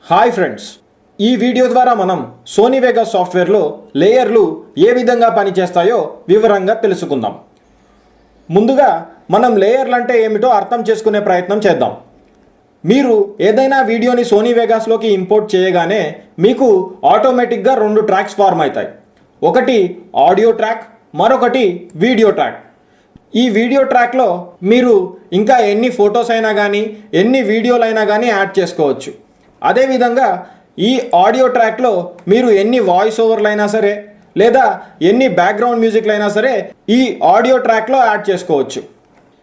Hi friends, ఈ video ద్వారా మనం సోనీ వెగాస్ సాఫ్ట్వేర్లో లేయర్లు ఏ విధంగా పనిచేస్తాయో వివరంగా తెలుసుకుందాం. ముందుగా మనం లేయర్లు అంటే ఏమిటో అర్థం చేసుకునే ప్రయత్నం చేద్దాం. మీరు ఏదైనా వీడియోని సోనీ వెగాస్లోకి ఇంపోర్ట్ చేయగానే మీకు ఆటోమేటిక్గా రెండు ట్రాక్స్ ఫార్మ్ అవుతాయి. ఒకటి ఆడియో ట్రాక్, మరొకటి వీడియో ట్రాక్. ఈ వీడియో ట్రాక్లో మీరు ఇంకా ఎన్ని ఫొటోస్ అయినా కానీ ఎన్ని వీడియోలు అయినా కానీ యాడ్ చేసుకోవచ్చు. అదేవిధంగా ఈ ఆడియో ట్రాక్లో మీరు ఎన్ని వాయిస్ ఓవర్లు అయినా సరే లేదా ఎన్ని బ్యాక్గ్రౌండ్ మ్యూజిక్లు అయినా సరే ఈ ఆడియో ట్రాక్లో యాడ్ చేసుకోవచ్చు.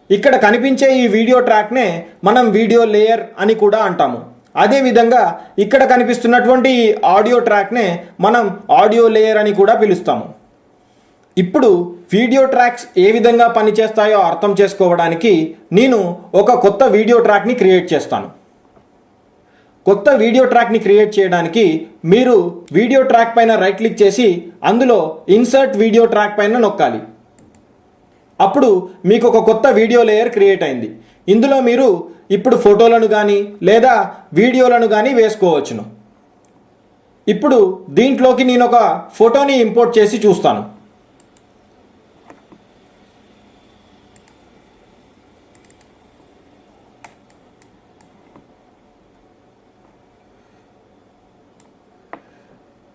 ఇక్కడ కనిపించే ఈ వీడియో ట్రాక్నే మనం వీడియో లేయర్ అని కూడా అంటాము. అదేవిధంగా ఇక్కడ కనిపిస్తున్నటువంటి ఈ ఆడియో ట్రాక్నే మనం ఆడియో లేయర్ అని కూడా పిలుస్తాము. ఇప్పుడు వీడియో ట్రాక్స్ ఏ విధంగా పనిచేస్తాయో అర్థం చేసుకోవడానికి నేను ఒక కొత్త వీడియో ట్రాక్ని క్రియేట్ చేస్తాను. కొత్త వీడియో ట్రాక్ని క్రియేట్ చేయడానికి మీరు వీడియో ట్రాక్ పైన రైట్ క్లిక్ చేసి అందులో ఇన్సర్ట్ వీడియో ట్రాక్ పైన నొక్కాలి. అప్పుడు మీకు ఒక కొత్త వీడియో లేయర్ క్రియేట్ అయింది. ఇందులో మీరు ఇప్పుడు ఫోటోలను కానీ లేదా వీడియోలను కానీ వేసుకోవచ్చును. ఇప్పుడు దీంట్లోకి నేను ఒక ఫోటోని ఇంపోర్ట్ చేసి చూస్తాను.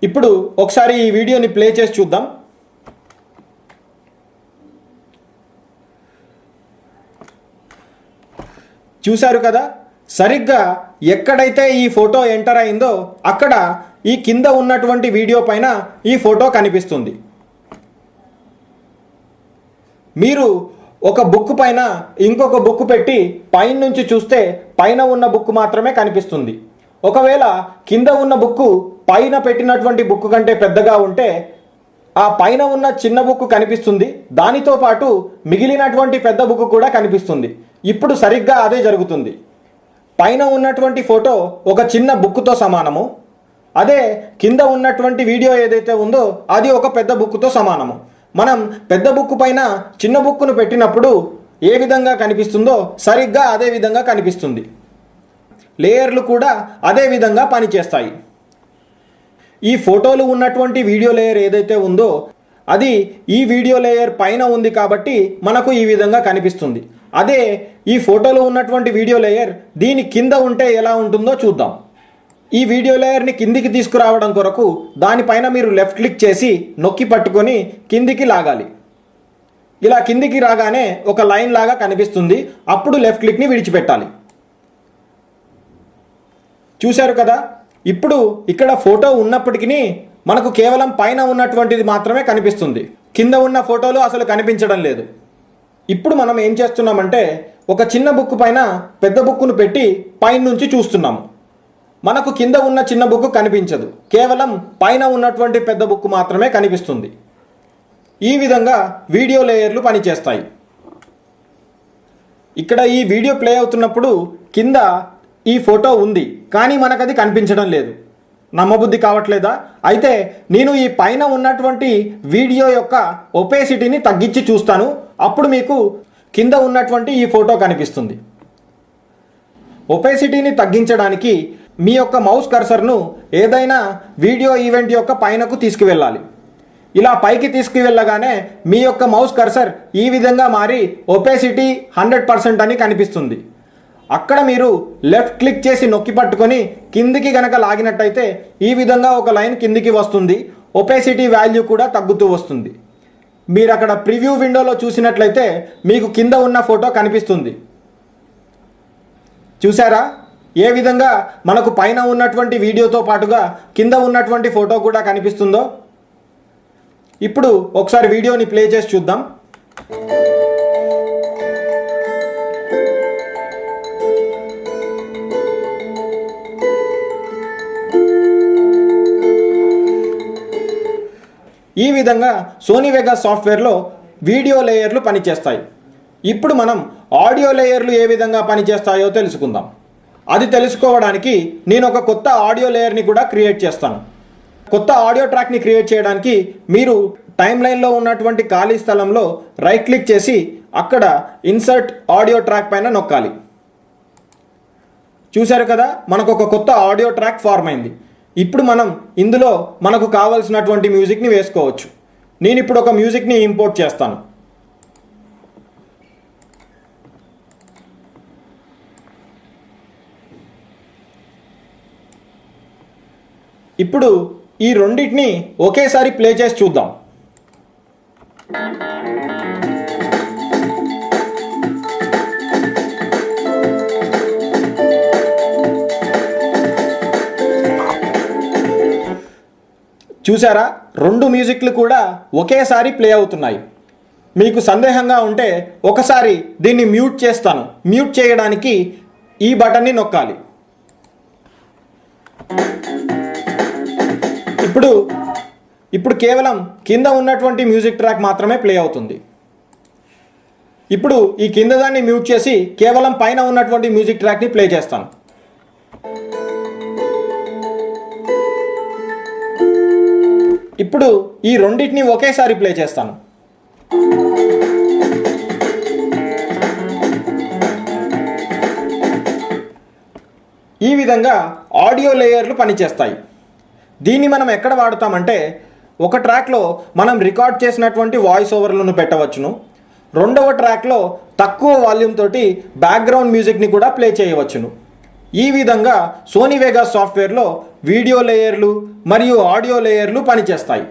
ఇప్పుడు ఒకసారి ఈ వీడియోని ప్లే చేసి చూద్దాం. చూశారు కదా, సరిగ్గా ఎక్కడైతే ఈ ఫోటో ఎంటర్ అయిందో అక్కడ ఈ కింద ఉన్నటువంటి వీడియో పైన ఈ ఫోటో కనిపిస్తుంది. మీరు ఒక బుక్ పైన ఇంకొక బుక్ పెట్టి పైన నుంచి చూస్తే పైన ఉన్న బుక్ మాత్రమే కనిపిస్తుంది. ఒకవేళ కింద ఉన్న బుక్ పైన పెట్టినటువంటి బుక్ కంటే పెద్దగా ఉంటే ఆ పైన ఉన్న చిన్న బుక్ కనిపిస్తుంది, దానితో పాటు మిగిలినటువంటి పెద్ద బుక్ కూడా కనిపిస్తుంది. ఇప్పుడు సరిగ్గా అదే జరుగుతుంది. పైన ఉన్నటువంటి ఫోటో ఒక చిన్న బుక్తో సమానము, అదే కింద ఉన్నటువంటి వీడియో ఏదైతే ఉందో అది ఒక పెద్ద బుక్తో సమానము. మనం పెద్ద బుక్ పైన చిన్న బుక్ను పెట్టినప్పుడు ఏ విధంగా కనిపిస్తుందో సరిగ్గా అదే విధంగా కనిపిస్తుంది. లేయర్లు కూడా అదే విధంగా పనిచేస్తాయి. ఈ ఫోటోలు ఉన్నటువంటి వీడియో లేయర్ ఏదైతే ఉందో అది ఈ వీడియో లేయర్ పైన ఉంది కాబట్టి మనకు ఈ విధంగా కనిపిస్తుంది. అదే ఈ ఫోటోలు ఉన్నటువంటి వీడియో లేయర్ దీని కింద ఉంటే ఎలా ఉంటుందో చూద్దాం. ఈ వీడియో లేయర్ని కిందికి తీసుకురావడం కొరకు దానిపైన మీరు లెఫ్ట్ క్లిక్ చేసి నొక్కి పట్టుకొని కిందికి లాగాలి. ఇలా కిందికి రాగానే ఒక లైన్ లాగా కనిపిస్తుంది. అప్పుడు లెఫ్ట్ క్లిక్ని విడిచిపెట్టాలి. చూశారు కదా, ఇప్పుడు ఇక్కడ ఫోటో ఉన్నప్పటికీ మనకు కేవలం పైన ఉన్నటువంటిది మాత్రమే కనిపిస్తుంది. కింద ఉన్న ఫోటోలు అసలు కనిపించడం లేదు. ఇప్పుడు మనం ఏం చేస్తున్నామంటే ఒక చిన్న బుక్ పైన పెద్ద బుక్ను పెట్టి పైన నుంచి చూస్తున్నాము. మనకు కింద ఉన్న చిన్న బుక్ కనిపించదు, కేవలం పైన ఉన్నటువంటి పెద్ద బుక్ మాత్రమే కనిపిస్తుంది. ఈ విధంగా వీడియో లేయర్లు పనిచేస్తాయి. ఇక్కడ ఈ వీడియో ప్లే అవుతున్నప్పుడు కింద ఈ ఫోటో ఉంది, కానీ మనకు అది కనిపించడం లేదు. నమ్మబుద్ధి కావట్లేదా? అయితే నేను ఈ పైన ఉన్నటువంటి వీడియో యొక్క ఒపేసిటీని తగ్గించి చూస్తాను. అప్పుడు మీకు కింద ఉన్నటువంటి ఈ ఫోటో కనిపిస్తుంది. ఒపేసిటీని తగ్గించడానికి మీ యొక్క మౌస్ కర్సర్ను ఏదైనా వీడియో ఈవెంట్ యొక్క పైనకు తీసుకువెళ్ళాలి. ఇలా పైకి తీసుకువెళ్ళగానే మీ యొక్క మౌస్ కర్సర్ ఈ విధంగా మారి ఒపేసిటీ 100% అని కనిపిస్తుంది. అక్కడ మీరు లెఫ్ట్ క్లిక్ చేసి నొక్కి పట్టుకొని కిందికి గనక లాగినట్టయితే ఈ విధంగా ఒక లైన్ కిందికి వస్తుంది. ఒపేసిటీ వాల్యూ కూడా తగ్గుతూ వస్తుంది. మీరు అక్కడ ప్రివ్యూ విండోలో చూసినట్లయితే మీకు కింద ఉన్న ఫోటో కనిపిస్తుంది. చూసారా ఏ విధంగా మనకు పైన ఉన్నటువంటి వీడియోతో పాటుగా కింద ఉన్నటువంటి ఫోటో కూడా కనిపిస్తుందో? ఇప్పుడు ఒకసారి వీడియోని ప్లే చేసి చూద్దాం. ఈ విధంగా సోనీ వెగాస్ సాఫ్ట్వేర్లో వీడియో లేయర్లు పనిచేస్తాయి. ఇప్పుడు మనం ఆడియో లేయర్లు ఏ విధంగా పనిచేస్తాయో తెలుసుకుందాం. అది తెలుసుకోవడానికి నేను ఒక కొత్త ఆడియో లేయర్ని కూడా క్రియేట్ చేస్తాను. కొత్త ఆడియో ట్రాక్ని క్రియేట్ చేయడానికి మీరు టైమ్ లైన్లో ఉన్నటువంటి ఖాళీ స్థలంలో రైట్ క్లిక్ చేసి అక్కడ ఇన్సర్ట్ ఆడియో ట్రాక్ పైన నొక్కాలి. చూశారు కదా, మనకు ఒక కొత్త ఆడియో ట్రాక్ ఫార్మ్ అయింది. ఇప్పుడు మనం ఇందులో మనకు కావాల్సినటువంటి మ్యూజిక్ని వేసుకోవచ్చు. నేను ఇప్పుడు ఒక మ్యూజిక్ని ఇంపోర్ట్ చేస్తాను. ఇప్పుడు ఈ రెండింటిని ఒకేసారి ప్లే చేసి చూద్దాం. చూసారా, రెండు మ్యూజిక్లు కూడా ఒకేసారి ప్లే అవుతున్నాయి. మీకు సందేహంగా ఉంటే ఒకసారి దీన్ని మ్యూట్ చేస్తాను. మ్యూట్ చేయడానికి ఈ బటన్ని నొక్కాలి. ఇప్పుడు కేవలం కింద ఉన్నటువంటి మ్యూజిక్ ట్రాక్ మాత్రమే ప్లే అవుతుంది. ఇప్పుడు ఈ కింద దాన్ని మ్యూట్ చేసి కేవలం పైన ఉన్నటువంటి మ్యూజిక్ ట్రాక్ని ప్లే చేస్తాను. ఇప్పుడు ఈ రెండింటిని ఒకేసారి ప్లే చేస్తాను. ఈ విధంగా ఆడియో లేయర్లు పనిచేస్తాయి. దీన్ని మనం ఎక్కడ వాడతామంటే, ఒక ట్రాక్లో మనం రికార్డ్ చేసినటువంటి వాయిస్ ఓవర్లను పెట్టవచ్చును. రెండవ ట్రాక్లో తక్కువ వాల్యూమ్ తోటి బ్యాక్గ్రౌండ్ మ్యూజిక్ని కూడా ప్లే చేయవచ్చును. ఈ విధంగా సోనీ వేగాస్ సాఫ్ట్వేర్లో వీడియో లేయర్లు మరియు ఆడియో లేయర్లు పనిచేస్తాయి.